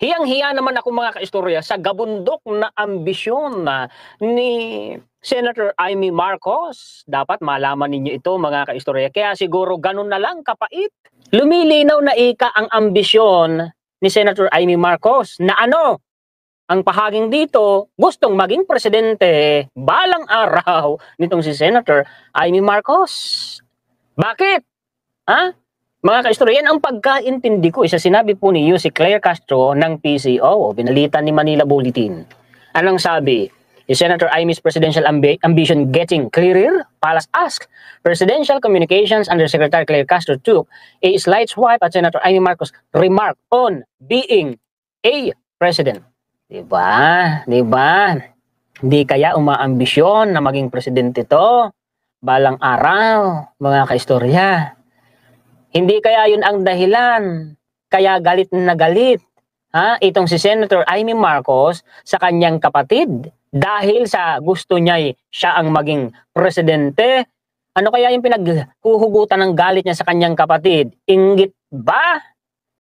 Hiyang-hiya naman ako mga kaistorya sa gabundok na ambisyon ni Senator Amy Marcos. Dapat malaman ninyo ito mga kaistorya. Kaya siguro ganun na lang kapait. Lumilinaw na ika ang ambisyon ni Senator Amy Marcos na ano? Ang pahaging dito, gustong maging presidente balang araw nitong si Senator Amy Marcos. Bakit? Ha? Mga kaistorya, yan ang pagkaintindi ko. Isa sinabi po ni si Claire Castro ng PCO, binalitan ni Manila Bulletin. Anong sabi? Is Senator Amy's presidential ambition getting clearer? Palas asked. Presidential Communications Undersecretary Claire Castro took a slight swipe at Senator Amy Marcos' remark on being a president. Diba? Diba? Hindi kaya umaambisyon na maging presidente to balang araw, mga kaistorya. Hindi kaya yun ang dahilan, kaya galit na galit itong si Senator Amy Marcos sa kanyang kapatid dahil sa gusto niya siya ang maging presidente. Ano kaya yung pinaghuhugutan ng galit niya sa kanyang kapatid? Inggit ba?